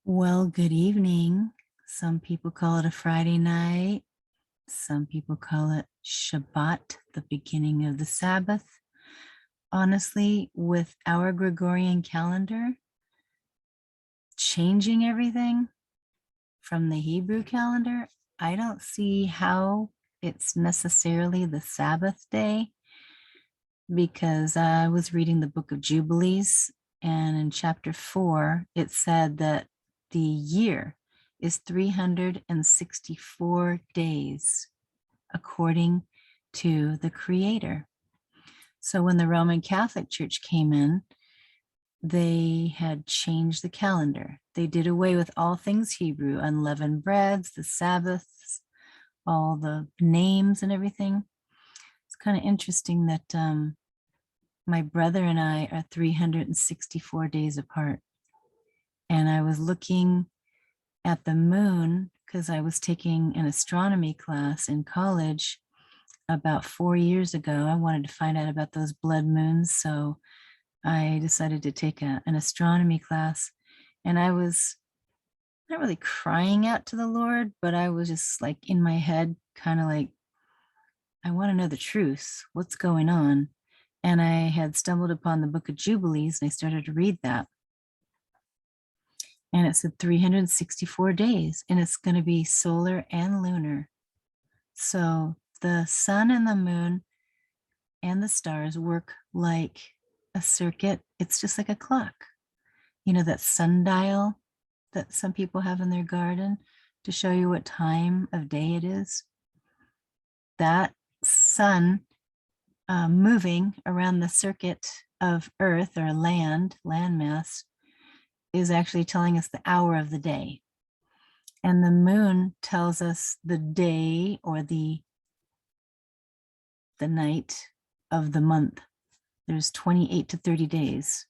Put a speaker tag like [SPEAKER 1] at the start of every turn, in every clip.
[SPEAKER 1] Well, good evening. Some people call it a Friday night. Some people call it Shabbat, the beginning of the Sabbath. Honestly, with our Gregorian calendar changing everything from the Hebrew calendar, I don't see how it's necessarily the Sabbath day because I was reading the book of Jubilees, and in chapter 4, it said that the year is 364 days according to the Creator. So when the Roman Catholic Church came in, they had changed the calendar. They did away with all things Hebrew, unleavened breads, the Sabbaths, all the names and everything. It's kind of interesting that my brother and I are 364 days apart. And I was looking at the moon because I was taking an astronomy class in college about 4 years ago. I wanted to find out about those blood moons. So I decided to take an astronomy class. And I was not really crying out to the Lord, but I was just like in my head, kind of like, I want to know the truth. What's going on? And I had stumbled upon the book of Jubilees and I started to read that. And it said 364 days, and it's going to be solar and lunar. So the sun and the moon and the stars work like a circuit. It's just like a clock. You know, that sundial that some people have in their garden to show you what time of day it is. That sun moving around the circuit of Earth or landmass, is actually telling us the hour of the day. And the moon tells us the day or the night of the month. There's 28 to 30 days.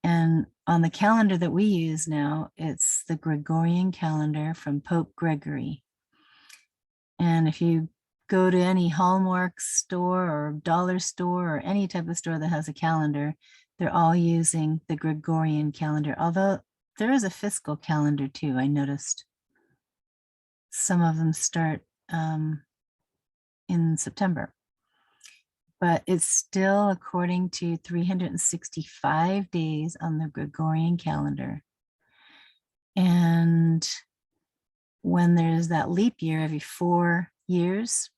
[SPEAKER 1] And on the calendar that we use now, it's the Gregorian calendar from Pope Gregory. And if you go to any Hallmark store or dollar store or any type of store that has a calendar, they're all using the Gregorian calendar, although there is a fiscal calendar too. I noticed some of them start in September, but it's still according to 365 days on the Gregorian calendar. And when there's that leap year every 4 years,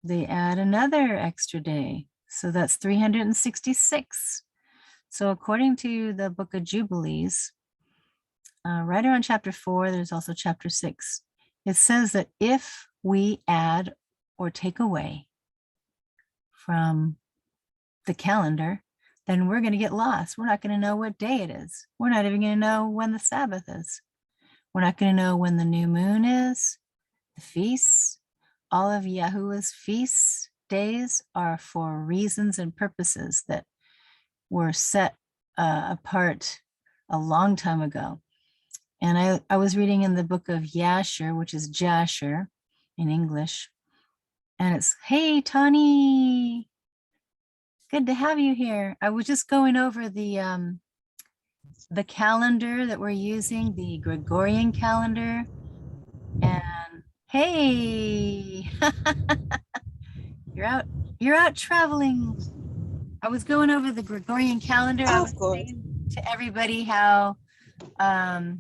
[SPEAKER 1] they add another extra day. So that's 366. So according to the book of Jubilees, right around chapter 4, there's also chapter 6. It says that if we add or take away from the calendar, then we're going to get lost. We're not going to know what day it is. We're not even going to know when the Sabbath is. We're not going to know when the new moon is, the feasts. All of Yahuwah's feasts days are for reasons and purposes that were set apart a long time ago. And I was reading in the book of Yasher, which is Jasher in English. And it's, hey, Tani, good to have you here. I was just going over the calendar that we're using, the Gregorian calendar. And hey, you're out traveling. I was going over the Gregorian calendar. I was saying to everybody how the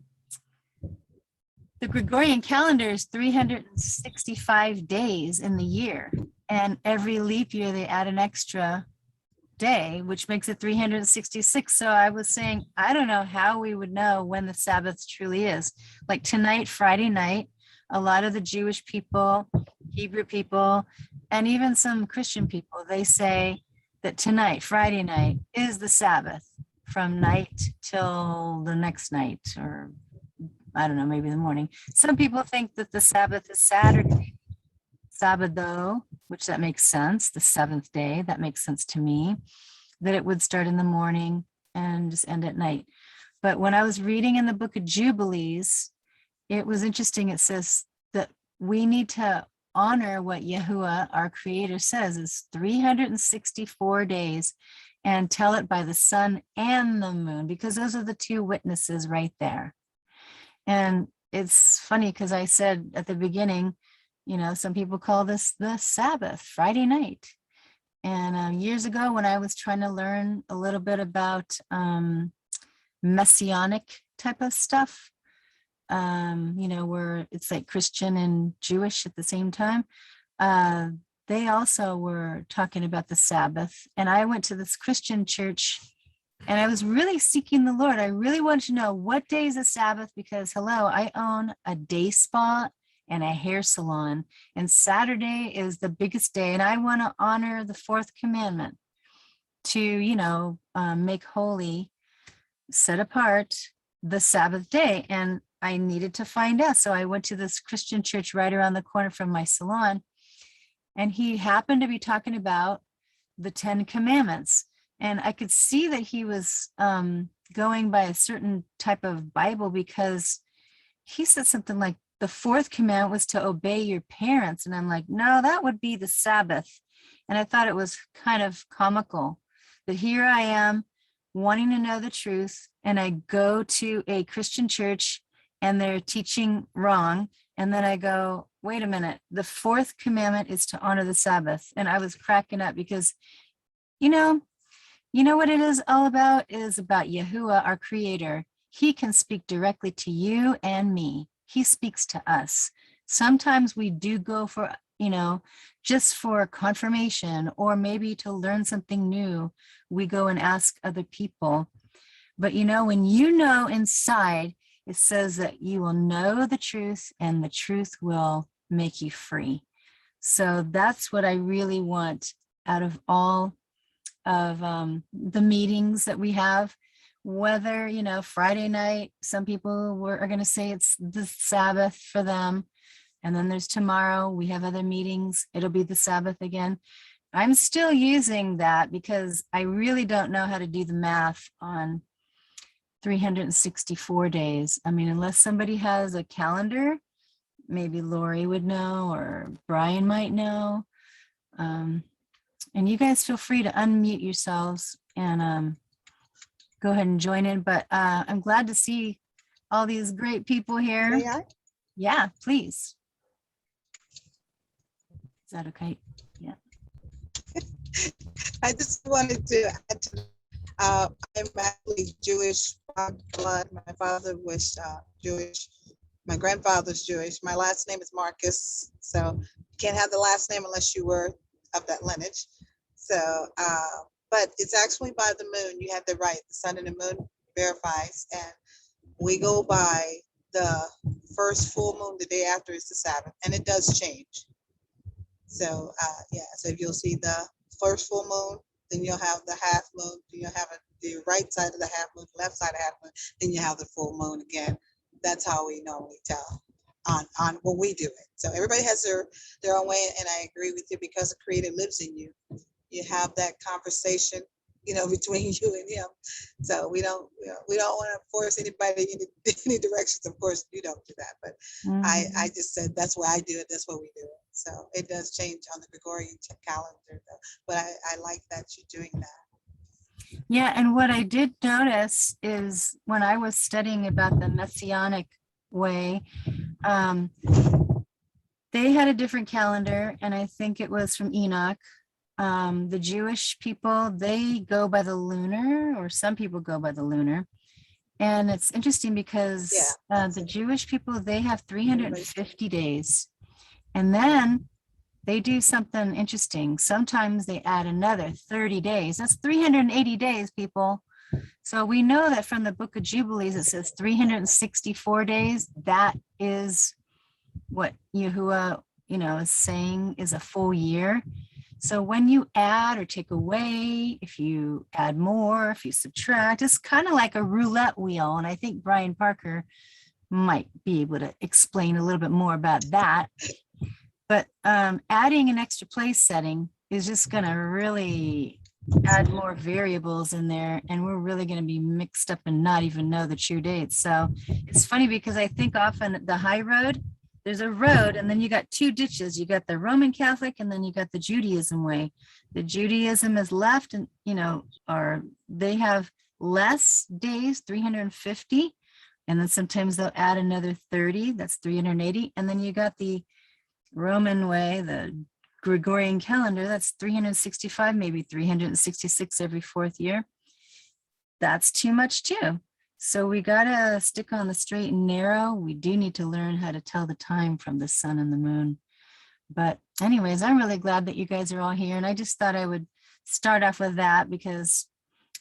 [SPEAKER 1] Gregorian calendar is 365 days in the year. And every leap year, they add an extra day, which makes it 366. So I was saying, I don't know how we would know when the Sabbath truly is. Like tonight, Friday night, a lot of the Jewish people, Hebrew people, and even some Christian people, they say that tonight, Friday night, is the Sabbath from night till the next night, or I don't know, maybe the morning. Some people think that the Sabbath is Saturday, Sabbath, which that makes sense, the seventh day, that makes sense to me, that it would start in the morning and just end at night. But when I was reading in the book of Jubilees, it was interesting. It says that we need to honor what Yahuwah, our creator, says is 364 days, and tell it by the sun and the moon, because those are the two witnesses right there. And it's funny because I said at the beginning, some people call this the Sabbath, Friday night. And years ago, when I was trying to learn a little bit about messianic type of stuff, where it's like Christian and Jewish at the same time, they also were talking about the Sabbath. And I went to this Christian church and I was really seeking the Lord. I really wanted to know what day is the Sabbath, because hello, I own a day spa and a hair salon, and Saturday is the biggest day. And I want to honor the fourth commandment to, make holy, set apart the Sabbath day. And I needed to find out. So I went to this Christian church right around the corner from my salon, and he happened to be talking about the 10 commandments. And I could see that he was going by a certain type of Bible, because he said something like the fourth commandment was to obey your parents. And I'm like, no, that would be the Sabbath. And I thought it was kind of comical that here I am wanting to know the truth, and I go to a Christian church and they're teaching wrong. And then I go, wait a minute, the fourth commandment is to honor the Sabbath. And I was cracking up because, you know what it is all about? It is about Yahuwah, our creator. He can speak directly to you and me. He speaks to us. Sometimes we do go for, just for confirmation, or maybe to learn something new, we go and ask other people. But when inside, it says that you will know the truth and the truth will make you free. So that's what I really want out of all of the meetings that we have, whether, Friday night, some people are going to say it's the Sabbath for them. And then there's tomorrow, we have other meetings, it'll be the Sabbath again. I'm still using that because I really don't know how to do the math on 364 days. I mean, unless somebody has a calendar, maybe Lori would know, or Brian might know. And you guys feel free to unmute yourselves and go ahead and join in. But I'm glad to see all these great people here.
[SPEAKER 2] May I?
[SPEAKER 1] Yeah, please. Is that okay? Yeah.
[SPEAKER 2] I just wanted to add to, I'm actually Jewish blood. My father was Jewish. My grandfather's Jewish. My last name is Marcus. So you can't have the last name unless you were of that lineage. So, but it's actually by the moon. You had the right. The sun and the moon verifies. And we go by the first full moon the day after is the Sabbath. And it does change. So, so if you'll see the first full moon, then you'll have the half moon, then you'll have the right side of the half moon, left side of the half moon, then you have the full moon again. That's how we normally tell on when we do it. So everybody has their own way, and I agree with you because the Creator lives in you. You have that conversation, between you and Him. So we don't want to force anybody in any directions. Of course, you don't do that, but I just said that's why I do it. That's what we do it. So it does change on the Gregorian calendar, though. But I like that you're doing that.
[SPEAKER 1] Yeah, and what I did notice is when I was studying about the Messianic way, they had a different calendar, and I think it was from Enoch. The Jewish people, they go by the lunar, or some people go by the lunar. And it's interesting because the Jewish people, they have 350 days. And then they do something interesting. Sometimes they add another 30 days. That's 380 days, people. So we know that from the Book of Jubilees, it says 364 days. That is what Yahuwah, is saying is a full year. So when you add or take away, if you add more, if you subtract, it's kind of like a roulette wheel. And I think Brian Parker might be able to explain a little bit more about that. But adding an extra place setting is just going to really add more variables in there. And we're really going to be mixed up and not even know the true dates. So it's funny because I think often the high road, there's a road and then you got two ditches. You got the Roman Catholic and then you got the Judaism way. The Judaism is left and, or they have less days, 350, And then sometimes they'll add another 30, that's 380. And then you got the Roman way, the Gregorian calendar, that's 365, maybe 366 every fourth year. That's too much too. So we gotta stick on the straight and narrow. We do need to learn how to tell the time from the sun and the moon. But anyways, I'm really glad that you guys are all here. And I just thought I would start off with that because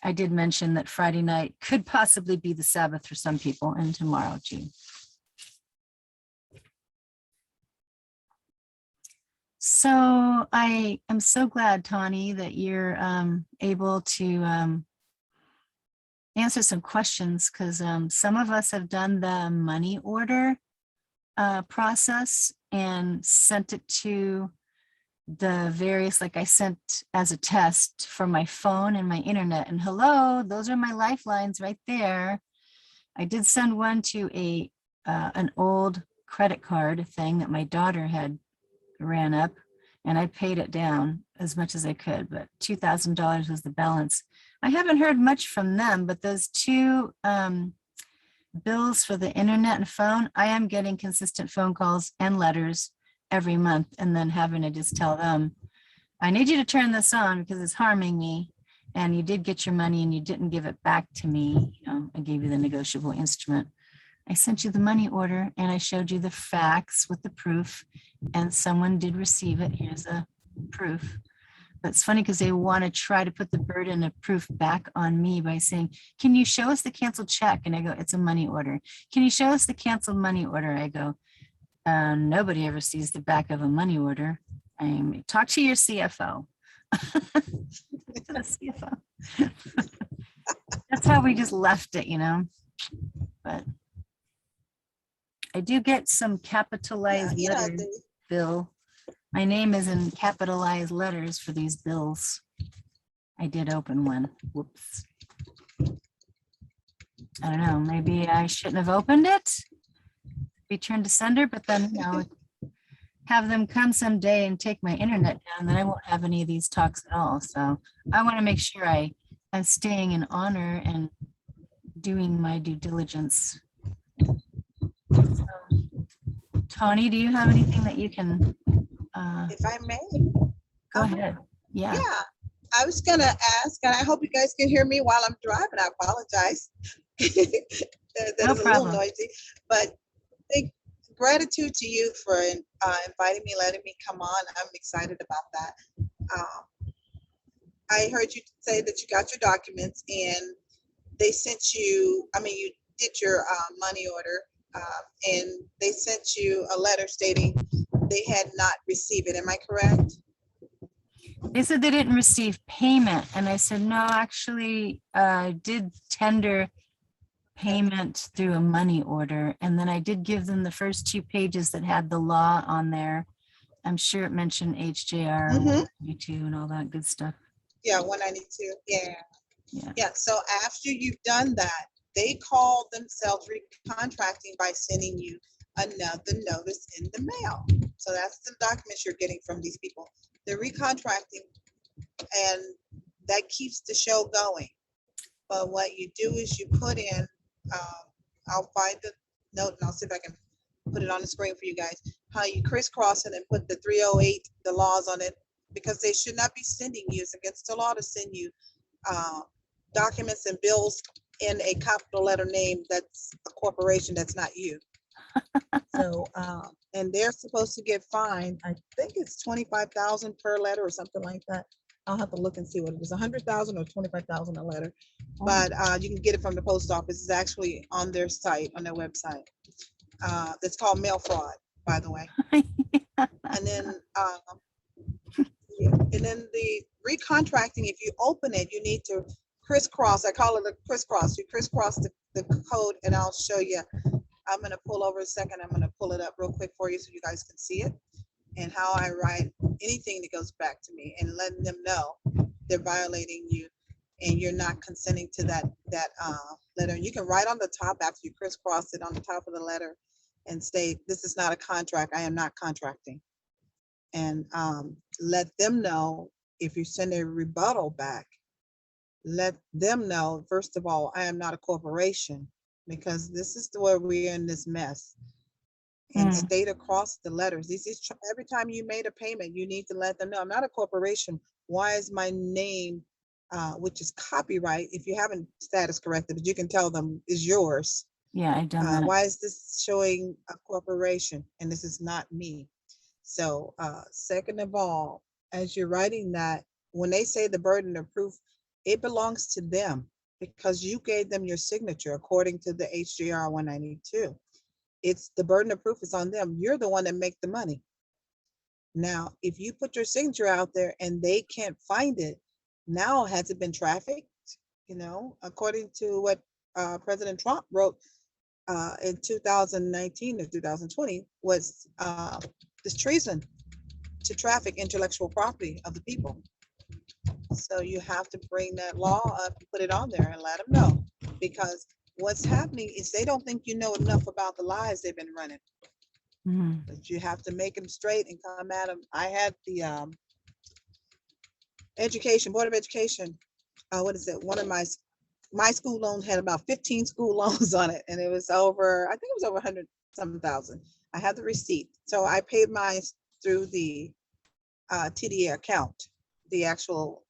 [SPEAKER 1] I did mention that Friday night could possibly be the Sabbath for some people, and tomorrow too. So I am so glad, Tawny, that you're able to answer some questions, because some of us have done the money order process and sent it to the various, like I sent as a test for my phone and my internet, and hello, those are my lifelines right there. I did send one to an old credit card thing that my daughter had ran up, and I paid it down as much as I could, but $2,000 was the balance. I haven't heard much from them, but those two bills for the internet and phone, I am getting consistent phone calls and letters every month, and then having to just tell them, I need you to turn this on because it's harming me. And you did get your money and you didn't give it back to me. I gave you the negotiable instrument. I sent you the money order and I showed you the fax with the proof, and someone did receive it. Here's a proof. But it's funny because they want to try to put the burden of proof back on me by saying, can you show us the canceled check? And I go, it's a money order. Can you show us the canceled money order? I go, nobody ever sees the back of a money order. Talk to your CFO. To the CFO. That's how we just left it, but I do get some capitalized letters, Bill. My name is in capitalized letters for these bills. I did open one. Whoops. I don't know, maybe I shouldn't have opened it. Return to sender, but then, have them come someday and take my internet down, then I won't have any of these talks at all. So I want to make sure I'm staying in honor and doing my due diligence. So, Tawny, do you have anything that you can
[SPEAKER 2] If I may.
[SPEAKER 1] go ahead? Yeah.
[SPEAKER 2] Yeah, I was gonna ask, and I hope you guys can hear me while I'm driving. I apologize. That
[SPEAKER 1] No
[SPEAKER 2] is a little
[SPEAKER 1] problem.
[SPEAKER 2] noisy, but thank gratitude to you for inviting me, letting me come on. I'm excited about that. I heard you say that you got your documents and they sent you, you did your money order, and they sent you a letter stating they had not received it. Am I correct?
[SPEAKER 1] They said they didn't receive payment. And I said, no, actually, I did tender payment through a money order. And then I did give them the first 2 pages that had the law on there. I'm sure it mentioned HJR
[SPEAKER 2] Mhm.
[SPEAKER 1] 192 and all that good stuff.
[SPEAKER 2] Yeah, 192. Yeah.
[SPEAKER 1] Yeah.
[SPEAKER 2] Yeah. So after you've done that, they call themselves recontracting by sending you another notice in the mail. So that's the documents you're getting from these people. They're recontracting, and that keeps the show going. But what you do is you put in, I'll find the note and I'll see if I can put it on the screen for you guys, how you crisscross it and put the 308, the laws on it, because they should not be sending you, it's against the law to send you documents and bills in a capital letter name that's a corporation that's not you. So, and they're supposed to get fined, I think it's 25,000 per letter or something like that. I'll have to look and see what it is, 100,000 or 25,000 a letter. But you can get it from the post office. It's actually on their site, on their website. It's called mail fraud, by the way. And then, the recontracting, if you open it, you need to crisscross. I call it a crisscross. You crisscross the code, and I'll show you. I'm going to pull over a second. I'm going to pull it up real quick for you so you guys can see it, and how I write anything that goes back to me and letting them know they're violating you and you're not consenting to that letter. And you can write on the top after you crisscross it on the top of the letter and state, this is not a contract. I am not contracting. And let them know, if you send a rebuttal back, let them know, first of all, I am not a corporation. because this is where we're in this mess. And
[SPEAKER 1] Mm,
[SPEAKER 2] state across the letters. Every time you made a payment, you need to let them know, I'm not a corporation. Why is my name, which is copyright, if you haven't status corrected, but you can tell them is yours.
[SPEAKER 1] yeah, I've done that.
[SPEAKER 2] Why is this showing a corporation and this is not me? So second of all, as you're writing that, when they say the burden of proof, it belongs to them because you gave them your signature according to the HJR 192. It's the burden of proof is on them. You're the one that make the money. Now, if you put your signature out there and they can't find it, now has it been trafficked? You know, according to what President Trump wrote in 2019 or 2020 was this treason to traffic intellectual property of the people. So you have to bring that law up, put it on there and let them know, because what's happening is they don't think you know enough about the lies they've been running.
[SPEAKER 1] Mhm.
[SPEAKER 2] But you have to make them straight and come at them. I had the Board of Education. What is it? One of my school loan had about 15 school loans on it, and it was over, I think it was over 100 some thousand. I had the receipt, so I paid mine through the TDA account, the actual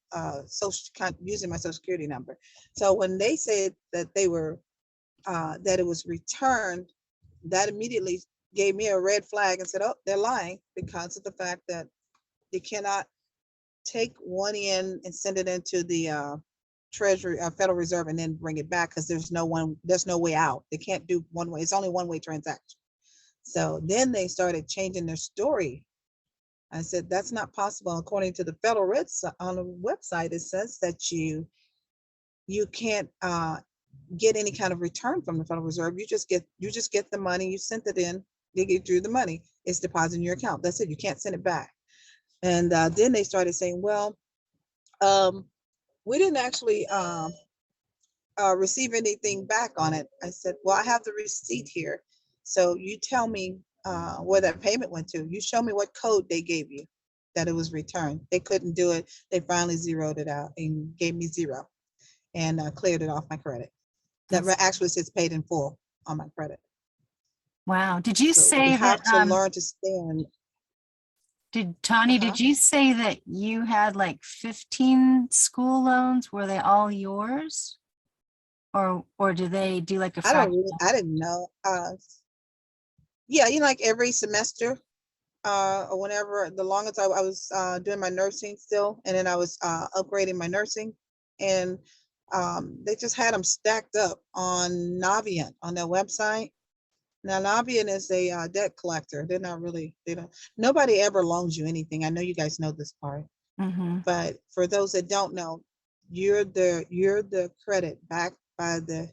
[SPEAKER 2] using my social security number. So when they said that they were that it was returned, that immediately gave me a red flag and said, oh, they're lying, because of the fact that they cannot take one in and send it into the Treasury, Federal Reserve, and then bring it back, because there's no way out. They can't do one way. It's only one way transaction. So then they started changing their story. I said, that's not possible. According to the Federal Red on the website, it says that you can't get any kind of return from the Federal Reserve. You just get the money. You sent it in. They get you the money. It's deposited in your account. That's it. You can't send it back. And then they started saying, well, we didn't actually receive anything back on it. I said, well, I have the receipt here. So you tell me where that payment went to. You show me what code they gave you that it was returned. They couldn't do it. They finally zeroed it out and gave me zero and cleared it off my credit. That actually says paid in full on my credit.
[SPEAKER 1] Wow. Did you
[SPEAKER 2] So
[SPEAKER 1] say
[SPEAKER 2] we have
[SPEAKER 1] that,
[SPEAKER 2] to learn to stand.
[SPEAKER 1] Tani, did you say that you had like 15 school loans? Were they all yours? Or do they do like a
[SPEAKER 2] I
[SPEAKER 1] fraction?
[SPEAKER 2] I didn't know. Yeah, like every semester or whenever, the longest I was doing my nursing still, and then I was upgrading my nursing, and they just had them stacked up on Navient on their website. Now, Navient is a debt collector. They're not really, nobody ever loans you anything. I know you guys know this part, but for those that don't know, you're the credit backed by the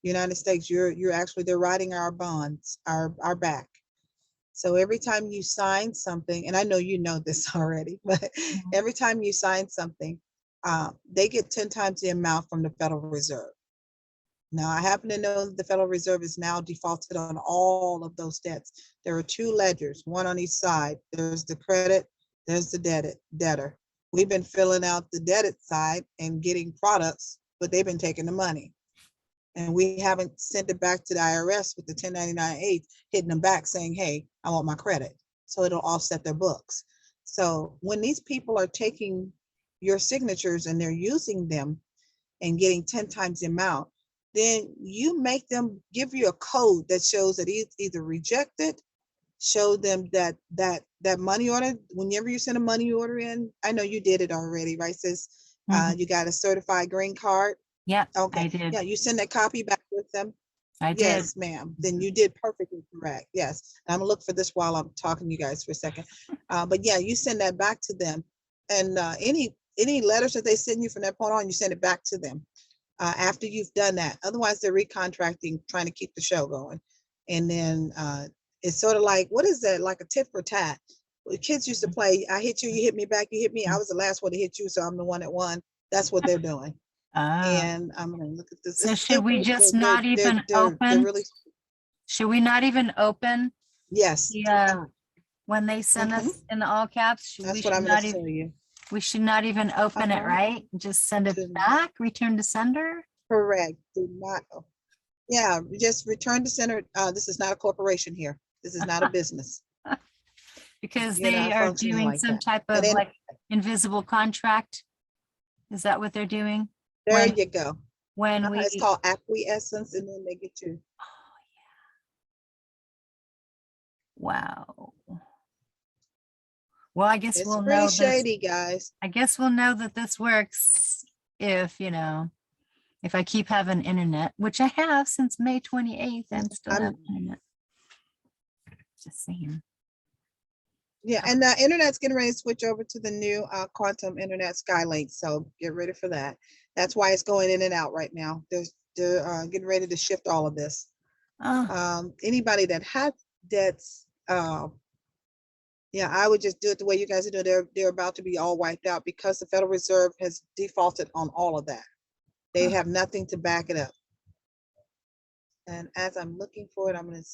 [SPEAKER 2] United States. They're writing our bonds, our back. So every time you sign something, and I know you know this already, but every time you sign something, they get 10 times the amount from the Federal Reserve. Now, I happen to know that the Federal Reserve is now defaulted on all of those debts. There are two ledgers, one on each side. There's the credit, there's the debtor. We've been filling out the debit side and getting products, but they've been taking the money. And we haven't sent it back to the IRS with the 1099-8, hitting them back saying, hey, I want my credit. So it'll offset their books. So when these people are taking your signatures and they're using them and getting 10 times the amount, then you make them give you a code that shows that it's either rejected, show them that money order, whenever you send a money order in, I know you did it already, right, sis? You got a certified green card.
[SPEAKER 1] Yeah,
[SPEAKER 2] Okay.
[SPEAKER 1] I did.
[SPEAKER 2] Yeah, you send that copy back with them.
[SPEAKER 1] I did.
[SPEAKER 2] Yes, ma'am. Then you did perfectly correct. Yes. I'm gonna look for this while I'm talking to you guys for a second. But yeah, you send that back to them, and any letters that they send you from that point on, you send it back to them after you've done that. Otherwise, they're recontracting, trying to keep the show going. And then it's sort of like, what is that? Like a tit for tat. Kids used to play. I hit you, you hit me back. You hit me. I was the last one to hit you, so I'm the one that won. That's what they're doing. And I'm gonna look at this.
[SPEAKER 1] So should we just not even
[SPEAKER 2] They're
[SPEAKER 1] open?
[SPEAKER 2] really,
[SPEAKER 1] Should we not even open
[SPEAKER 2] yes.
[SPEAKER 1] the when they send us in the all caps? We
[SPEAKER 2] That's what
[SPEAKER 1] should
[SPEAKER 2] I'm
[SPEAKER 1] not
[SPEAKER 2] gonna show
[SPEAKER 1] even
[SPEAKER 2] you.
[SPEAKER 1] we should not even open it, right? Just send it back, return to sender.
[SPEAKER 2] Correct. Do not. Yeah, just return to center. This is not a corporation here. This is not a business.
[SPEAKER 1] Because
[SPEAKER 2] You're
[SPEAKER 1] they
[SPEAKER 2] not
[SPEAKER 1] are
[SPEAKER 2] functioning
[SPEAKER 1] doing
[SPEAKER 2] like
[SPEAKER 1] some
[SPEAKER 2] that.
[SPEAKER 1] type
[SPEAKER 2] But
[SPEAKER 1] of
[SPEAKER 2] then
[SPEAKER 1] like invisible contract. Is that what they're doing?
[SPEAKER 2] there
[SPEAKER 1] When,
[SPEAKER 2] you go.
[SPEAKER 1] when we,
[SPEAKER 2] It's called acquiescence, and then they get you.
[SPEAKER 1] wow. Well, I guess
[SPEAKER 2] It's
[SPEAKER 1] we'll
[SPEAKER 2] pretty
[SPEAKER 1] know this.
[SPEAKER 2] shady, guys.
[SPEAKER 1] I guess we'll know that this works if, you know, if I keep having internet, which I have since May 28th and still have internet. Just saying.
[SPEAKER 2] Yeah, and the internet's getting ready to switch over to the new quantum internet Skylink. So get ready for that. That's why it's going in and out right now. They're getting ready to shift all of this.
[SPEAKER 1] Oh,
[SPEAKER 2] Anybody that has debts, yeah, I would just do it the way you guys are doing. They're about to be all wiped out because the Federal Reserve has defaulted on all of that. They
[SPEAKER 1] huh.
[SPEAKER 2] have nothing to back it up. And as I'm looking for it, I'm going to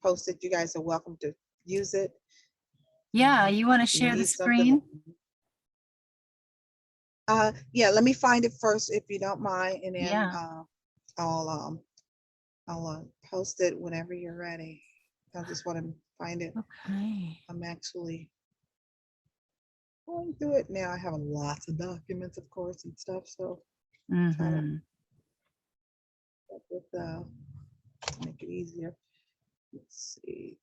[SPEAKER 2] post it. You guys are welcome to use it.
[SPEAKER 1] Yeah, you want to
[SPEAKER 2] If you
[SPEAKER 1] share the
[SPEAKER 2] need something.
[SPEAKER 1] screen?
[SPEAKER 2] Yeah, let me find it first if you don't mind, and then
[SPEAKER 1] Yeah.
[SPEAKER 2] I'll post it whenever you're ready. I just want to find it.
[SPEAKER 1] Okay.
[SPEAKER 2] I'm actually going through it now. I have lots of documents, of course, and stuff. So try to
[SPEAKER 1] Mhm.
[SPEAKER 2] make it easier. Let's see.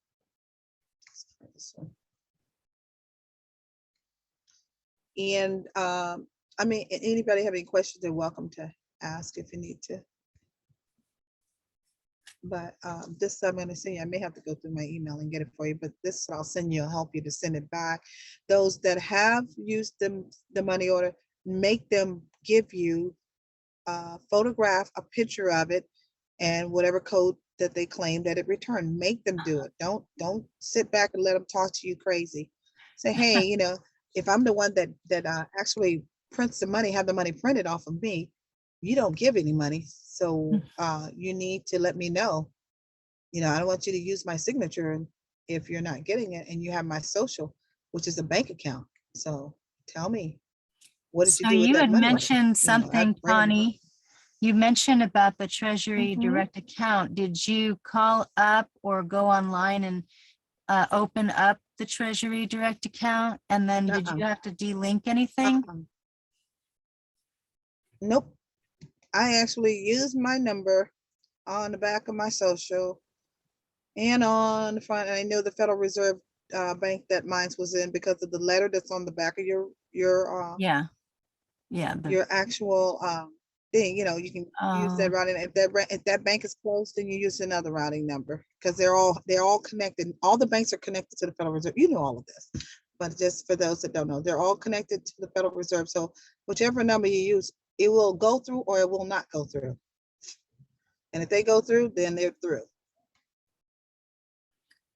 [SPEAKER 2] Let's try this one. And I mean, anybody have any questions, they're welcome to ask if you need to. But this I'm going to send you. I may have to go through my email and get it for you, but this I'll send you. I'll help you to send it back. Those that have used the money order, make them give you a photograph, a picture of it, and whatever code that they claim that it returned. Make them do it. Don't sit back and let them talk to you crazy. Say, hey, you know, if I'm the one that actually prints the money, have the money printed off of me, you don't give any money. So you need to let me know. You know, I don't want you to use my signature and if you're not getting it, and you have my social, which is a bank account. So tell me, what did you
[SPEAKER 1] So
[SPEAKER 2] do with
[SPEAKER 1] you
[SPEAKER 2] that
[SPEAKER 1] had
[SPEAKER 2] money?
[SPEAKER 1] mentioned
[SPEAKER 2] You know, I
[SPEAKER 1] something,
[SPEAKER 2] bring them.
[SPEAKER 1] Connie. You mentioned about the Treasury
[SPEAKER 2] Mhm.
[SPEAKER 1] direct account. Did you call up or go online and open up the Treasury direct account? And then did
[SPEAKER 2] Uh-uh.
[SPEAKER 1] you have to delink anything?
[SPEAKER 2] Uh-uh. Nope. I actually used my number on the back of my social and on the front. And I know the Federal Reserve Bank that mine was in because of the letter that's on the back of
[SPEAKER 1] Yeah. Yeah.
[SPEAKER 2] your actual thing. You know, you can use that routing. If that bank is closed, then you use another routing number because they're all connected. All the banks are connected to the Federal Reserve. You know all of this, but just for those that don't know, they're all connected to the Federal Reserve. So whichever number you use, it will go through or it will not go through. And if they go through, then they're through.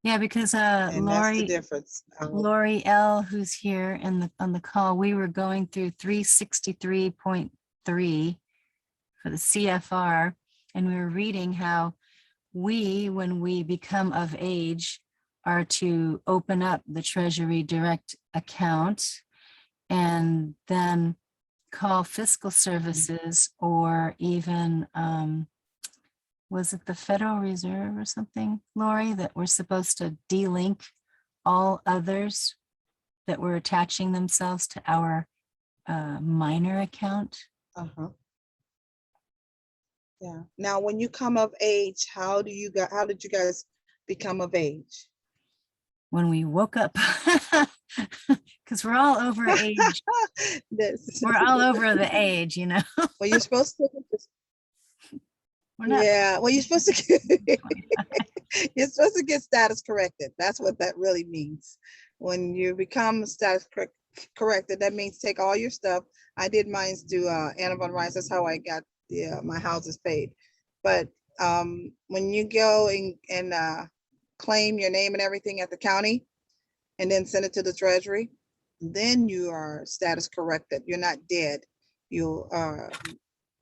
[SPEAKER 1] Yeah, because
[SPEAKER 2] And that's the difference.
[SPEAKER 1] Lori L, who's here in on the call, we were going through 363.3 for the CFR, and we were reading how when we become of age, are to open up the Treasury direct account and then call fiscal services or even was it the Federal Reserve or something, Lori, that we're supposed to delink all others that were attaching themselves to our minor account?
[SPEAKER 2] Uh-huh. Yeah. Now, when you come of age, how did you guys become of age?
[SPEAKER 1] When we woke up, because we're all over age. We're all over the age, you know.
[SPEAKER 2] Well, you're supposed to.
[SPEAKER 1] We're not.
[SPEAKER 2] Yeah. Well, you're supposed to get. You're supposed to get status corrected. That's what that really means. When you become status corrected, that means take all your stuff. I did mine to Anna Von Rice. That's how I got my houses paid. But when you go and claim your name and everything at the county, and then send it to the Treasury, then you are status corrected. You're not dead. You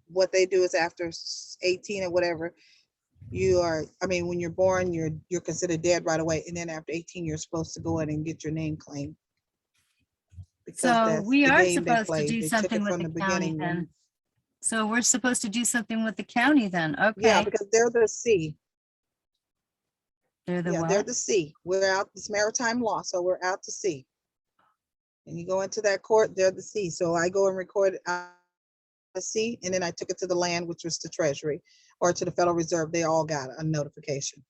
[SPEAKER 2] what they do is after 18 or whatever, you are, I mean, when you're born, you're considered dead right away. And then after 18, you're supposed to go in and get your name claimed. Because
[SPEAKER 1] So
[SPEAKER 2] that's
[SPEAKER 1] we
[SPEAKER 2] the
[SPEAKER 1] are
[SPEAKER 2] game they
[SPEAKER 1] supposed to
[SPEAKER 2] played.
[SPEAKER 1] do
[SPEAKER 2] They took
[SPEAKER 1] something
[SPEAKER 2] it
[SPEAKER 1] with
[SPEAKER 2] from
[SPEAKER 1] the
[SPEAKER 2] the
[SPEAKER 1] county
[SPEAKER 2] beginning.
[SPEAKER 1] then. So we're supposed to do something with the county then.
[SPEAKER 2] Yeah,
[SPEAKER 1] Okay.
[SPEAKER 2] because they're the C.
[SPEAKER 1] They're the
[SPEAKER 2] Yeah, they're
[SPEAKER 1] what?
[SPEAKER 2] the C. We're out, it's maritime law, so we're out to sea. And you go into that court, they're the C. So I go and record the C, and then I took it to the land, which was the Treasury, or to the Federal Reserve. They all got a notification.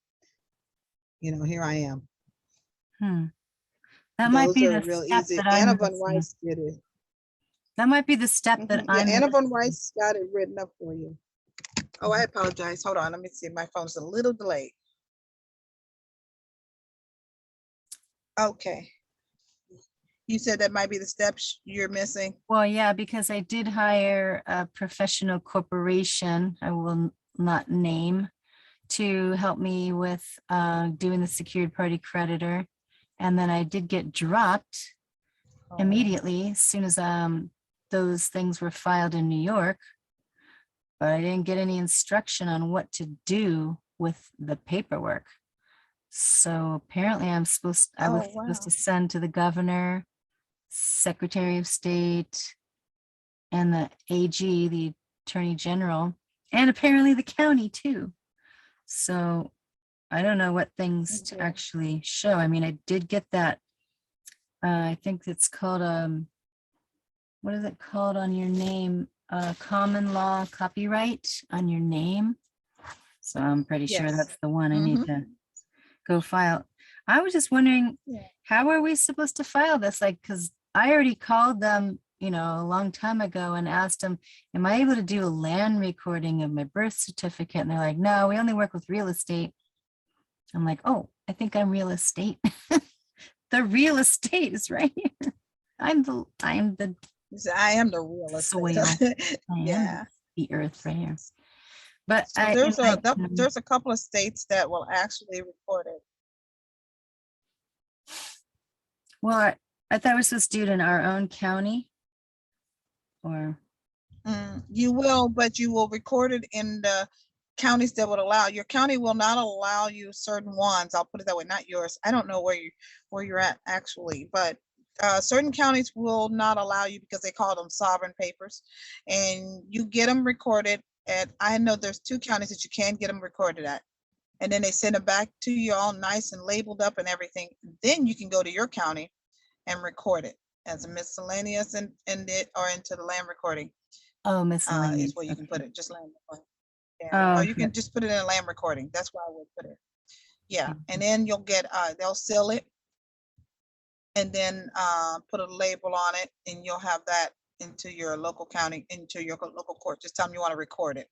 [SPEAKER 2] Here I am.
[SPEAKER 1] That might
[SPEAKER 2] Those
[SPEAKER 1] be
[SPEAKER 2] are
[SPEAKER 1] the
[SPEAKER 2] real
[SPEAKER 1] step
[SPEAKER 2] easy.
[SPEAKER 1] that
[SPEAKER 2] Anna
[SPEAKER 1] I'm
[SPEAKER 2] von
[SPEAKER 1] missing.
[SPEAKER 2] Weiss did it.
[SPEAKER 1] That might be the step that
[SPEAKER 2] Yeah,
[SPEAKER 1] I'm
[SPEAKER 2] Anna von
[SPEAKER 1] missing.
[SPEAKER 2] Weiss got it written up for you. Oh, I apologize. Hold on. Let me see. My phone's a little delayed. Okay. You said that might be the steps you're missing.
[SPEAKER 1] Well, yeah, because I did hire a professional corporation, I will not name, to help me with doing the secured party creditor. And then I did get dropped immediately as soon as those things were filed in New York. But I didn't get any instruction on what to do with the paperwork. So apparently I was supposed to send to the governor, Secretary of State, and the AG, the Attorney General, and apparently the county too. So I don't know what things to
[SPEAKER 2] Okay.
[SPEAKER 1] actually show. I mean, I did get that. I think it's called, what is it called on your name? Common law copyright on your name. So I'm pretty sure
[SPEAKER 2] Yes.
[SPEAKER 1] that's the one I need to go file. I was just wondering,
[SPEAKER 2] Yeah.
[SPEAKER 1] how are we supposed to file this? Like, because I already called them, a long time ago and asked them, am I able to do a land recording of my birth certificate? And they're like, no, we only work with real estate. I'm like, oh, I think I'm real estate. The real estate is right here. I am the
[SPEAKER 2] I am the real
[SPEAKER 1] soil.
[SPEAKER 2] estate.
[SPEAKER 1] I am
[SPEAKER 2] Yeah.
[SPEAKER 1] the earth right here. But
[SPEAKER 2] So there's a couple of states that will actually record it.
[SPEAKER 1] well, I thought we were supposed to do it in our own county. Or
[SPEAKER 2] You will, but you will record it in the counties that would allow. Your county will not allow you certain ones. I'll put it that way, not yours. I don't know where you're at actually, but certain counties will not allow you because they call them sovereign papers, and you get them recorded at. I know there's 2 counties that you can get them recorded at, and then they send them back to you all nice and labeled up and everything. Then you can go to your county and record it as a miscellaneous and it or into the land recording.
[SPEAKER 1] oh, miscellaneous.
[SPEAKER 2] Is where you can put it, just land recording. Yeah,
[SPEAKER 1] Oh,
[SPEAKER 2] or you can just put it in a land recording. That's where I would put it. Yeah, and then you'll get, they'll seal it and then put a label on it, and you'll have that into your local county, into your local court. Just tell them you want to record it,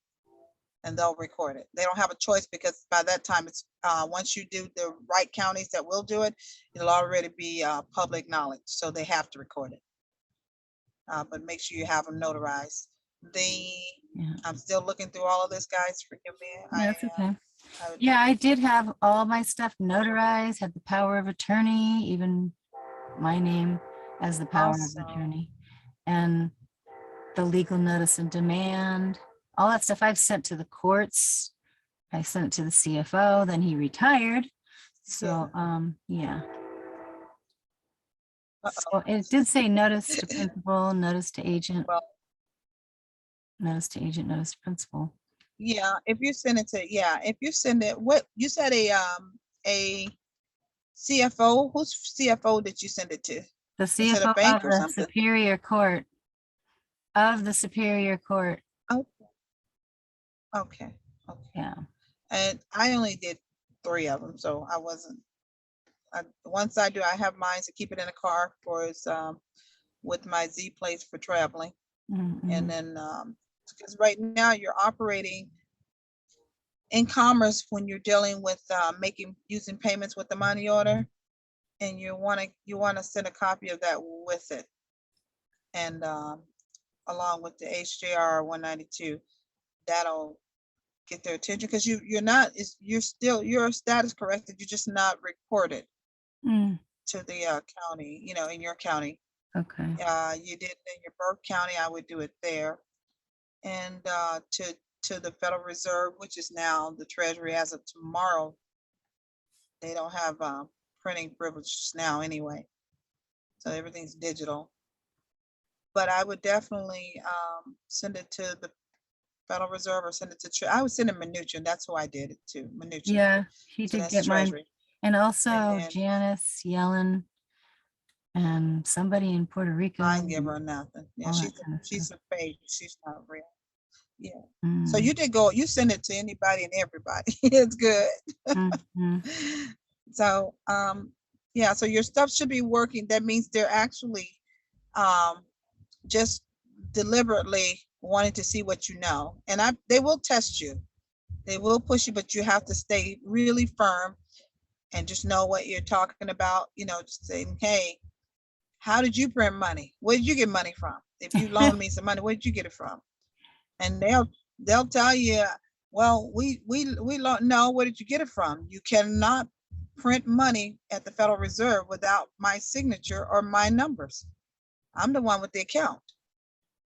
[SPEAKER 2] and they'll record it. They don't have a choice because by that time it's once you do the right counties that will do it, it'll already be public knowledge, so they have to record it. But make sure you have them notarized. I'm still looking through all of this, guys. Forgive me.
[SPEAKER 1] That's okay. Yeah, I did have all my stuff notarized, had the power of attorney, even my name as the power of attorney, and the legal notice and demand, all that stuff I've sent to the courts. I sent it to the CFO, then he retired. So, yeah. So it did say notice to principal, notice to agent, notice to agent, notice to principal.
[SPEAKER 2] Yeah, if you send it, what you said, a CFO, whose CFO did you send it to?
[SPEAKER 1] The
[SPEAKER 2] Is it a
[SPEAKER 1] CFO
[SPEAKER 2] bank
[SPEAKER 1] of
[SPEAKER 2] or
[SPEAKER 1] the
[SPEAKER 2] something?
[SPEAKER 1] Superior Court. Of the Superior Court.
[SPEAKER 2] Okay.
[SPEAKER 1] Yeah.
[SPEAKER 2] And I only did 3 of them, so I wasn't. Once I do, I have mine to keep it in a car for its with my Z plates for traveling. And then because right now you're operating in commerce when you're dealing with using payments with the money order, and you want to send a copy of that with it, and along with the HJR 192, that'll get their attention because your status corrected, you're just not reported to the county, in your county.
[SPEAKER 1] Okay.
[SPEAKER 2] You did it in your birth county, I would do it there. And to the Federal Reserve, which is now the Treasury as of tomorrow. They don't have printing privileges now anyway. So everything's digital. But I would definitely send it to Federal Reserve or send it to, I would send it Mnuchin. That's who I did it to, Mnuchin.
[SPEAKER 1] Yeah, he
[SPEAKER 2] So
[SPEAKER 1] did
[SPEAKER 2] that's
[SPEAKER 1] get mine.
[SPEAKER 2] Treasury.
[SPEAKER 1] And
[SPEAKER 2] And
[SPEAKER 1] also
[SPEAKER 2] then
[SPEAKER 1] Janice Yellen and somebody in Puerto Rico.
[SPEAKER 2] I didn't give her nothing. Yeah,
[SPEAKER 1] all that kind of
[SPEAKER 2] she's
[SPEAKER 1] stuff.
[SPEAKER 2] a fake. She's not real. Yeah. So
[SPEAKER 1] Mm,
[SPEAKER 2] you did go, you send it to anybody and everybody. It's good.
[SPEAKER 1] mhm.
[SPEAKER 2] So, yeah, so your stuff should be working. That means they're actually, um, just deliberately wanting to see what you know. And they will test you. They will push you, but you have to stay really firm and just know what you're talking about, just saying, hey, how did you print money? Where did you get money from? If you loan me some money, where did you get it from? And they'll tell you, well, we know, where did you get it from? You cannot print money at the Federal Reserve without my signature or my numbers. I'm the one with the account.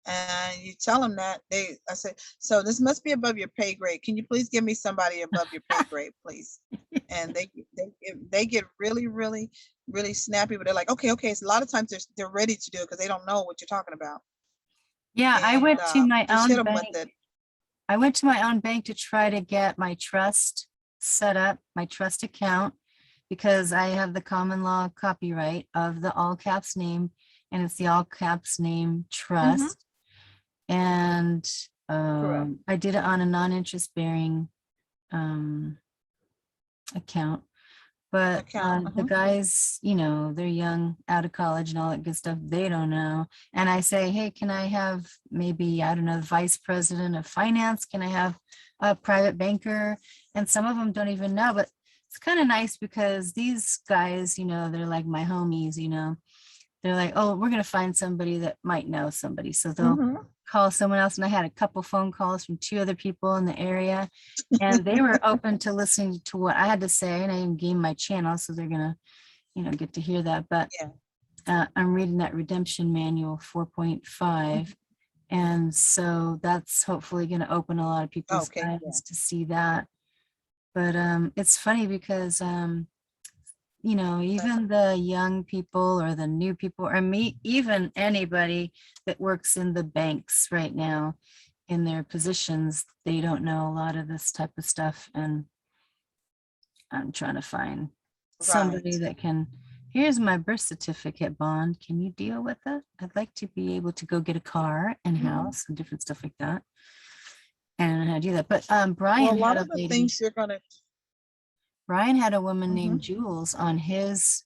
[SPEAKER 2] And you tell them that I say, so this must be above your pay grade. Can you please give me somebody above your pay grade, please? And they get really, really, really snappy, but they're like, okay. So a lot of times they're ready to do it because they don't know what you're talking about.
[SPEAKER 1] Yeah, I
[SPEAKER 2] And
[SPEAKER 1] went to my
[SPEAKER 2] just hit
[SPEAKER 1] own
[SPEAKER 2] them with
[SPEAKER 1] bank.
[SPEAKER 2] it.
[SPEAKER 1] I went to my own bank to try to get my trust set up, my trust account, because I have the common law copyright of the all caps name, and it's the all caps name trust. And
[SPEAKER 2] Correct.
[SPEAKER 1] I did it on a non-interest bearing account. But the guys, they're young, out of college and all that good stuff. They don't know. And I say, hey, can I have maybe, I don't know, the vice president of finance? Can I have a private banker? And some of them don't even know, but it's kind of nice because these guys, they're like my homies, they're like, oh, we're going to find somebody that might know somebody. So they'll call someone else. And I had a couple phone calls from 2 other people in the area, and they were open to listening to what I had to say. And I even gave my channel, so they're going to, get to hear that. But I'm reading that Redemption Manual 4.5. And so that's hopefully going to open a lot of people's eyes to see that. But it's funny because even the young people or the new people, or even anybody that works in the banks right now in their positions, they don't know a lot of this type of stuff. And I'm trying to find somebody that can, here's my birth certificate, Bond. Can you deal with it? I'd like to be able to go get a car and house and different stuff like that. And I do that. But Brian had a lady.
[SPEAKER 2] Things you're gonna.
[SPEAKER 1] Brian had a woman named Jules on his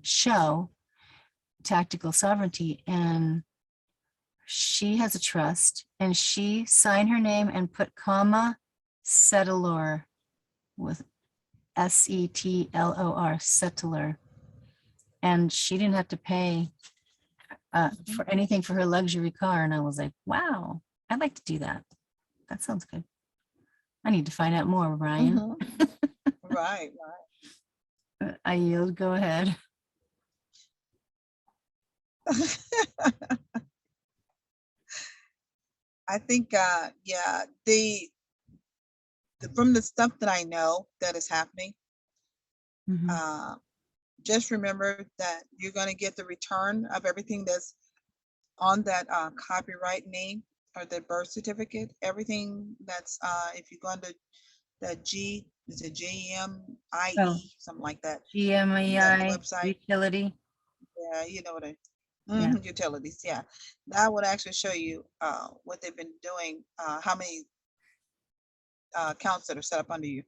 [SPEAKER 1] show, Tactical Sovereignty, and she has a trust, and she signed her name and put comma settlor with SETLOR, settler, and she didn't have to pay for anything for her luxury car. And I was like, wow, I'd like to do that. That sounds good. I need to find out more, Brian.
[SPEAKER 2] Right.
[SPEAKER 1] I yield. Go ahead.
[SPEAKER 2] I think, from the stuff that I know that is happening, just remember that you're going to get the return of everything that's on that copyright name or the birth certificate. Everything that's, if you go into that is it GMIE, something like that.
[SPEAKER 1] GMEI
[SPEAKER 2] website.
[SPEAKER 1] utility.
[SPEAKER 2] Yeah, you know what utilities. Yeah, that would actually show you what they've been doing, how many accounts that are set up under you.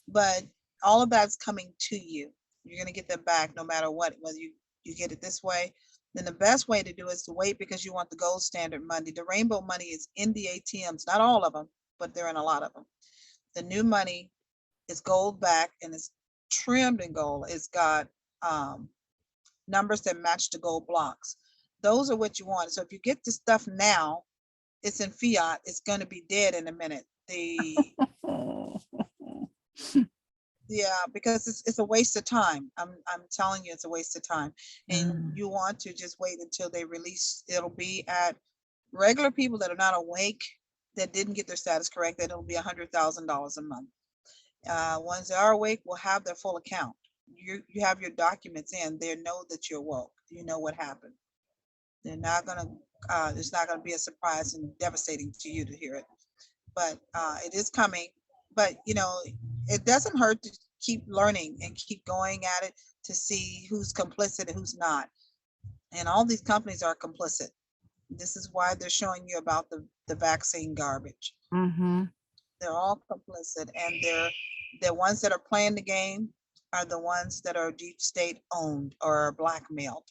[SPEAKER 2] But all of that's coming to you. You're going to get them back no matter what, whether you get it this way. Then the best way to do is to wait, because you want the gold standard money. The rainbow money is in the ATMs, not all of them, but they're in a lot of them. The new money is gold back and it's trimmed in gold. It's got numbers that match the gold blocks. Those are what you want. So if you get this stuff now, it's in fiat, it's going to be dead in a minute. Yeah, because it's a waste of time. I'm telling you, it's a waste of time. And you want to just wait until they release. It'll be at regular people that are not awake, that didn't get their status correct, that it'll be $100,000 a month. Ones that are awake will have their full account. You have your documents in. They know that you're woke. You know what happened. They're not gonna. It's not gonna be a surprise and devastating to you to hear it. but it is coming. But it doesn't hurt to keep learning and keep going at it to see who's complicit and who's not. And all these companies are complicit. This is why they're showing you about the vaccine garbage.
[SPEAKER 1] Mm-hmm.
[SPEAKER 2] They're all complicit, and the ones that are playing the game are the ones that are deep state owned or blackmailed.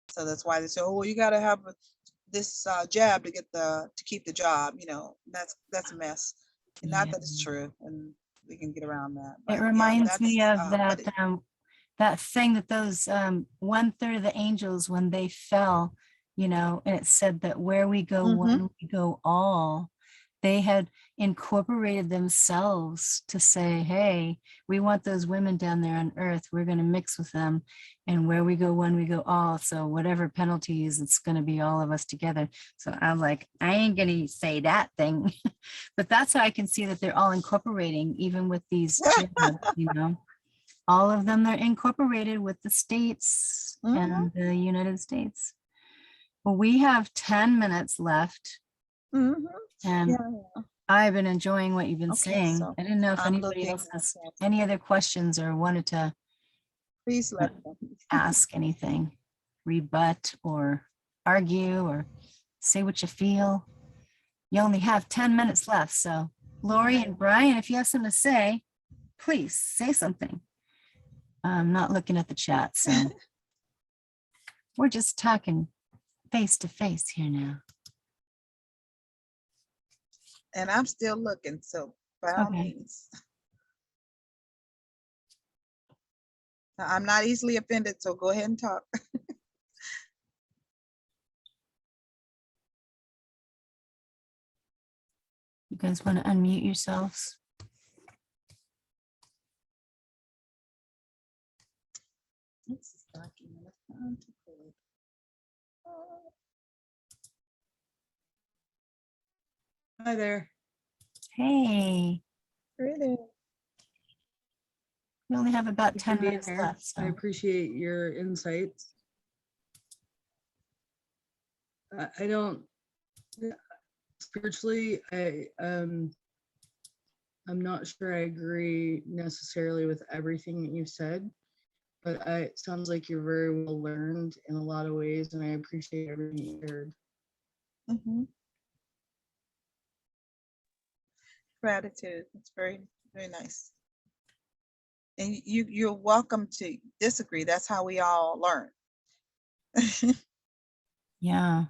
[SPEAKER 2] So that's why they say, oh, well, you got to have this jab to get to keep the job. That's a mess. And not
[SPEAKER 1] Yeah.
[SPEAKER 2] that it's true, and we can get around that.
[SPEAKER 1] It
[SPEAKER 2] But yeah,
[SPEAKER 1] reminds me
[SPEAKER 2] that's
[SPEAKER 1] of that that thing that those 1/3 of the angels, when they fell, and it said that where we go one, we go all. They had incorporated themselves to say, hey, we want those women down there on earth. We're going to mix with them. And where we go one, we go all. So whatever penalties, it's going to be all of us together. So I'm like, I ain't going to say that thing. But that's how I can see that they're all incorporating, even with these jabs, all of them are incorporated with the states and the United States. Well, we have 10 minutes left. And I've been enjoying what you've been saying.
[SPEAKER 2] so
[SPEAKER 1] I didn't know if
[SPEAKER 2] I'm
[SPEAKER 1] anybody
[SPEAKER 2] looking
[SPEAKER 1] else has
[SPEAKER 2] at-
[SPEAKER 1] any other questions or wanted to
[SPEAKER 2] Please let me know.
[SPEAKER 1] ask anything, rebut or argue or say what you feel. You only have 10 minutes left. So Lori and Brian, if you have something to say, please say something. I'm not looking at the chat, so we're just talking face to face here now.
[SPEAKER 2] And I'm still looking, so by all
[SPEAKER 1] Okay.
[SPEAKER 2] means. I'm not easily offended, so go ahead and talk.
[SPEAKER 1] You guys want to unmute yourselves?
[SPEAKER 3] Hi there.
[SPEAKER 1] Hey,
[SPEAKER 2] Really?
[SPEAKER 1] we only have about
[SPEAKER 3] Thanks
[SPEAKER 1] 10
[SPEAKER 3] for being
[SPEAKER 1] minutes
[SPEAKER 3] here.
[SPEAKER 1] left.
[SPEAKER 3] I
[SPEAKER 1] So
[SPEAKER 3] appreciate your insights. I don't spiritually, I'm not sure I agree necessarily with everything that you said, but it sounds like you're very well learned in a lot of ways, and I appreciate everything you shared.
[SPEAKER 2] Gratitude. It's very, very nice. And you're welcome to disagree. That's how we all learn.
[SPEAKER 1] yeah,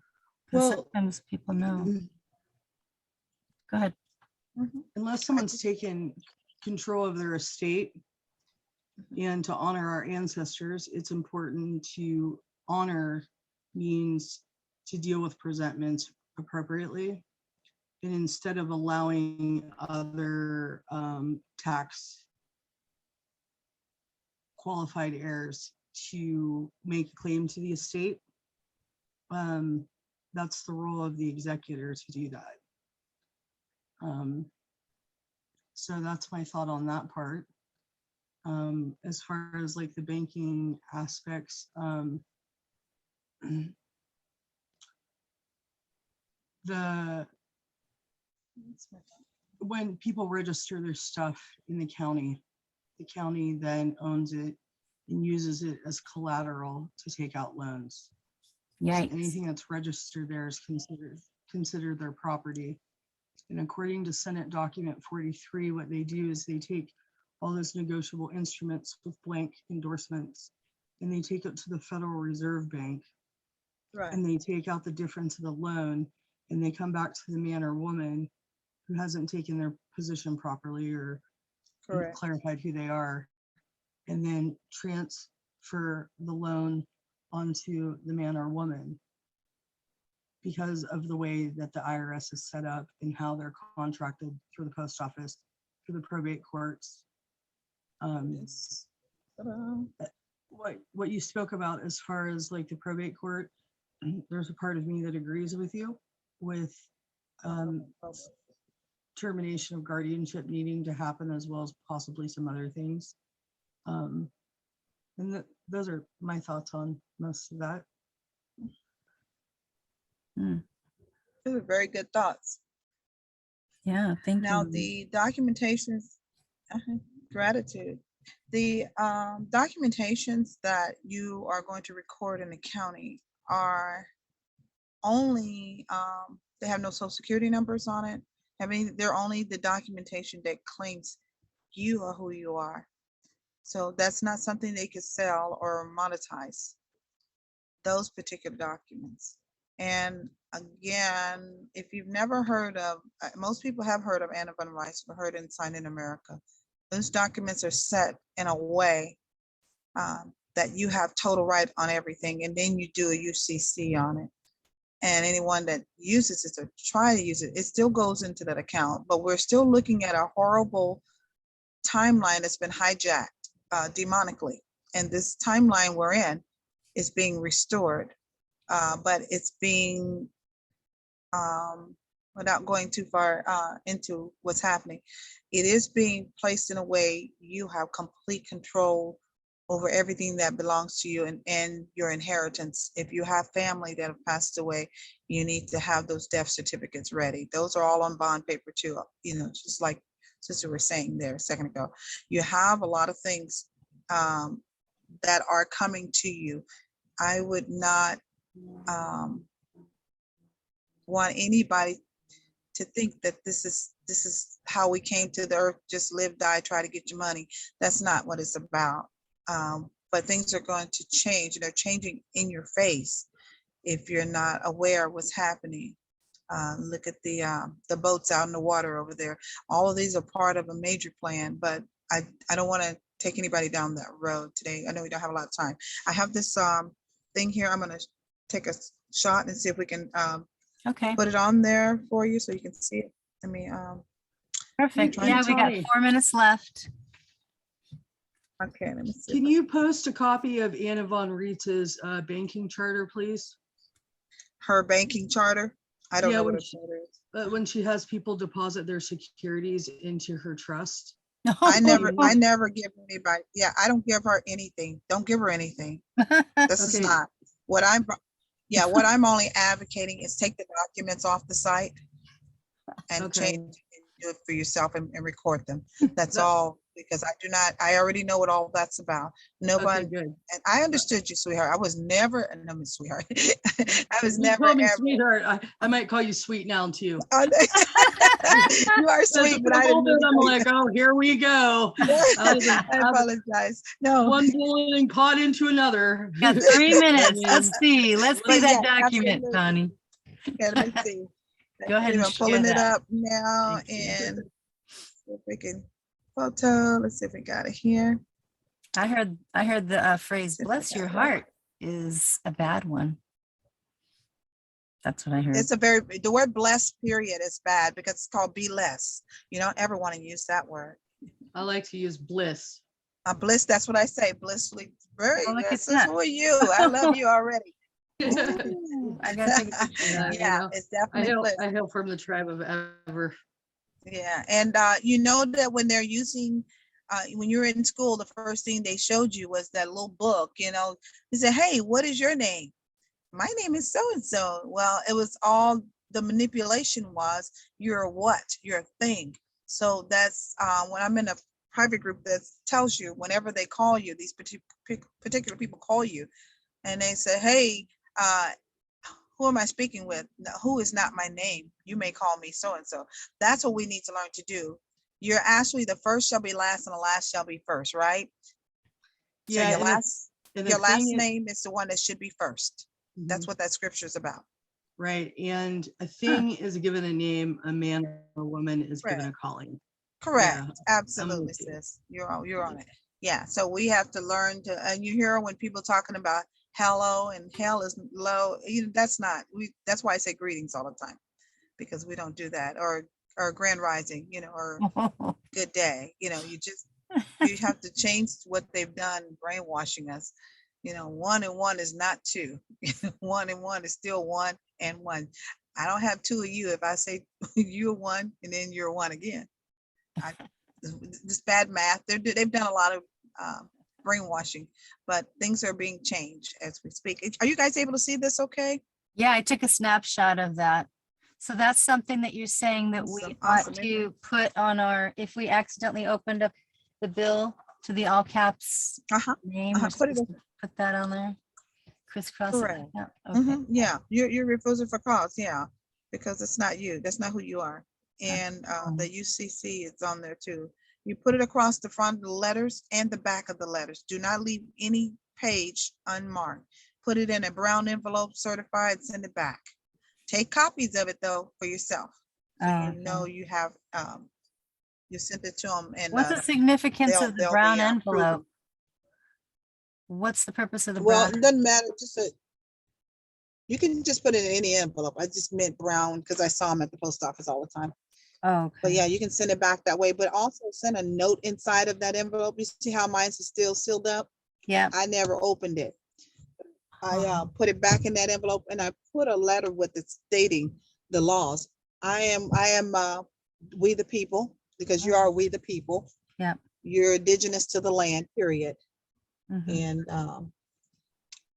[SPEAKER 1] 'cause
[SPEAKER 3] Well,
[SPEAKER 1] sometimes people know. Go ahead.
[SPEAKER 3] unless someone's taken control of their estate and to honor our ancestors, it's important to honor means to deal with presentments appropriately. And instead of allowing other tax qualified heirs to make a claim to the estate, that's the role of the executor to do that. So that's my thought on that part. As far as like the banking aspects, when people register their stuff in the county then owns it and uses it as collateral to take out loans. So
[SPEAKER 1] Yikes.
[SPEAKER 3] anything that's registered there is considered their property. And according to Senate Document 43, what they do is they take all those negotiable instruments with blank endorsements and they take it to the Federal Reserve Bank.
[SPEAKER 2] Right.
[SPEAKER 3] And they take out the difference of the loan and they come back to the man or woman who hasn't taken their position properly or clarified who they are, and then transfer the loan onto the man or woman because of the way that the IRS is set up and how they're contracted through the post office, through the probate courts. What you spoke about as far as like the probate court, there's a part of me that agrees with you with termination of guardianship needing to happen, as well as possibly some other things. And those are my thoughts on most of that.
[SPEAKER 2] Those are very good thoughts.
[SPEAKER 1] Yeah, thank
[SPEAKER 4] Now,
[SPEAKER 1] you.
[SPEAKER 4] the documentations, gratitude. The documentations that you are going to record in the county are only, they have no social security numbers on it. I mean, they're only the documentation that claims you are who you are. So that's not something they could sell or monetize, those particular documents. And again, if you've never heard of, most people have heard of Anna Van Rice, but heard and signed in America. Those documents are set in a way that you have total right on everything, and then you do a UCC on it. And anyone that uses it or try to use it, it still goes into that account. But we're still looking at a horrible timeline that's been hijacked demonically. And this timeline we're in is being restored, but it's being, without going too far into what's happening, it is being placed in a way you have complete control over everything that belongs to you and your inheritance. If you have family that have passed away, you need to have those death certificates ready. Those are all on bond paper too, just like Sister was saying there a second ago. You have a lot of things that are coming to you. I would not want anybody to think that this is how we came to the earth, just live, die, try to get your money. That's not what it's about. But things are going to change, and they're changing in your face if you're not aware of what's happening. Look at the boats out in the water over there. All of these are part of a major plan, but I don't want to take anybody down that road today. I know we don't have a lot of time. I have this thing here. I'm going to take a shot and see if we can
[SPEAKER 1] Okay,
[SPEAKER 4] put it on there for you so you can see it. Let me
[SPEAKER 1] perfect.
[SPEAKER 4] try
[SPEAKER 1] Yeah,
[SPEAKER 4] to
[SPEAKER 1] we got
[SPEAKER 3] Tony.
[SPEAKER 1] 4 minutes left.
[SPEAKER 4] okay, let me see.
[SPEAKER 3] Can you post a copy of Anna Von Riet's banking charter, please?
[SPEAKER 4] Her banking charter. I don't
[SPEAKER 3] Yeah,
[SPEAKER 4] know what
[SPEAKER 3] when
[SPEAKER 4] a
[SPEAKER 3] she-
[SPEAKER 4] charter is.
[SPEAKER 3] When she has people deposit their securities into her trust.
[SPEAKER 4] I
[SPEAKER 3] Oh.
[SPEAKER 4] never give anybody. Yeah, I don't give her anything. Don't give her anything. This is
[SPEAKER 3] Okay.
[SPEAKER 4] not what I'm. Yeah, what I'm only advocating is take the documents off the site and
[SPEAKER 3] Okay.
[SPEAKER 4] change and do it for yourself and record them. That's
[SPEAKER 3] That-
[SPEAKER 4] all, because I already know what all that's about. Nobody,
[SPEAKER 3] Okay, good.
[SPEAKER 4] and I understood you, sweetheart. I was never, no, Miss Sweetheart. I was
[SPEAKER 3] You
[SPEAKER 4] never
[SPEAKER 3] call me
[SPEAKER 4] ever.
[SPEAKER 3] sweetheart. I might call you sweet now too.
[SPEAKER 4] You are
[SPEAKER 3] As a
[SPEAKER 4] sweet, but I didn't
[SPEAKER 3] little bit,
[SPEAKER 4] mean
[SPEAKER 3] I'm
[SPEAKER 4] to
[SPEAKER 3] like, oh, here we go.
[SPEAKER 4] I apologize. No.
[SPEAKER 3] One boiling pot into another.
[SPEAKER 1] Got 3 minutes.
[SPEAKER 3] I
[SPEAKER 1] Let's see. Let's
[SPEAKER 4] But
[SPEAKER 1] see that
[SPEAKER 4] yeah,
[SPEAKER 1] document,
[SPEAKER 4] absolutely.
[SPEAKER 1] Connie.
[SPEAKER 4] Okay, let me see.
[SPEAKER 1] Go ahead and
[SPEAKER 4] I'm
[SPEAKER 1] share
[SPEAKER 4] pulling it
[SPEAKER 1] that.
[SPEAKER 4] up now,
[SPEAKER 3] Thank you.
[SPEAKER 4] and see if we can photo. Let's see if we got it here.
[SPEAKER 1] I heard the phrase
[SPEAKER 4] See if I
[SPEAKER 1] "bless
[SPEAKER 4] got
[SPEAKER 1] your
[SPEAKER 4] it.
[SPEAKER 1] heart" is a bad one. That's what I heard.
[SPEAKER 4] It's the word blessed period is bad because it's called be less. You don't ever want to use that word.
[SPEAKER 3] I like to use bliss.
[SPEAKER 4] Bliss, that's what I say. Blissfully. Very
[SPEAKER 1] Oh, look
[SPEAKER 4] good.
[SPEAKER 1] at
[SPEAKER 4] Sis,
[SPEAKER 1] that.
[SPEAKER 4] who are you? I love you already.
[SPEAKER 1] Ooh, I gotta take a picture of that.
[SPEAKER 4] Yeah,
[SPEAKER 3] know,
[SPEAKER 4] it's
[SPEAKER 3] I
[SPEAKER 4] definitely bliss.
[SPEAKER 3] hail from the tribe of Ever.
[SPEAKER 4] Yeah, and you know that when they're using, when you're in school, the first thing they showed you was that little book. They said, "Hey, what is your name?" My name is so and so. Well, it was all the manipulation was you're a what? You're a thing. So that's when I'm in a private group that tells you whenever they call you, these particular people call you, and they say, "Hey, who am I speaking with? No, who is not my name? You may call me so and so." That's what we need to learn to do. You're actually the first shall be last and the last shall be first, right? So
[SPEAKER 3] Yeah,
[SPEAKER 4] your
[SPEAKER 3] and
[SPEAKER 4] last
[SPEAKER 3] the
[SPEAKER 4] your last
[SPEAKER 3] thing is-
[SPEAKER 4] name is the one that should be first.
[SPEAKER 3] Mhm.
[SPEAKER 4] That's what that scripture is about.
[SPEAKER 3] Right. And a thing is given a name, a man or a woman is given a calling.
[SPEAKER 4] Correct.
[SPEAKER 3] Yeah,
[SPEAKER 4] Absolutely,
[SPEAKER 3] with you.
[SPEAKER 4] sis. You're on it. Yeah. So we have to learn to, and you hear when people talking about hello and hell is low, that's not, that's why I say greetings all the time, because we don't do that, or grand rising, or good day. You have to change what they've done, brainwashing us. 1 and 1 is not 2. 1 and 1 is still 1 and 1. I don't have 2 of you if I say you're 1 and then you're 1 again. This bad math. They've done a lot of brainwashing, but things are being changed as we speak. Are you guys able to see this okay?
[SPEAKER 1] Yeah, I took a snapshot of that. So that's something that you're saying that we
[SPEAKER 4] Awesome,
[SPEAKER 1] ought
[SPEAKER 4] awesome.
[SPEAKER 1] to put on our, if we accidentally opened up the bill to the all caps
[SPEAKER 4] Uh-huh,
[SPEAKER 1] name,
[SPEAKER 4] uh-huh,
[SPEAKER 1] we're
[SPEAKER 4] put it
[SPEAKER 1] supposed to put that on there? Crisscross it like
[SPEAKER 4] correct.
[SPEAKER 1] that? Okay,
[SPEAKER 4] Yeah, you're refusing for cause, yeah, because it's not you. That's not who you are. And the
[SPEAKER 1] fine.
[SPEAKER 4] UCC is on there too. You put it across the front of the letters and the back of the letters. Do not leave any page unmarked. Put it in a brown envelope, certified, send it back. Take copies of it though for yourself. So
[SPEAKER 1] Oh,
[SPEAKER 4] you know
[SPEAKER 1] okay.
[SPEAKER 4] you have, you sent it to them and
[SPEAKER 1] What's the significance of the
[SPEAKER 4] they'll
[SPEAKER 1] brown
[SPEAKER 4] be
[SPEAKER 1] envelope?
[SPEAKER 4] approving.
[SPEAKER 1] What's the purpose of the
[SPEAKER 2] Well,
[SPEAKER 1] brown?
[SPEAKER 2] it doesn't matter, you can just put it in any envelope. I just meant brown because I saw them at the post office all the time.
[SPEAKER 1] Oh,
[SPEAKER 2] But
[SPEAKER 1] okay.
[SPEAKER 2] yeah, you can send it back that way, but also send a note inside of that envelope. You see how mine is still sealed up?
[SPEAKER 1] Yeah.
[SPEAKER 2] I never opened it. I
[SPEAKER 1] Oh,
[SPEAKER 2] put it back in that envelope and I put a letter with it stating the laws. I am we the people, because you are we the people.
[SPEAKER 1] Yeah.
[SPEAKER 2] You're indigenous to the land, period.
[SPEAKER 1] mhm.
[SPEAKER 2] And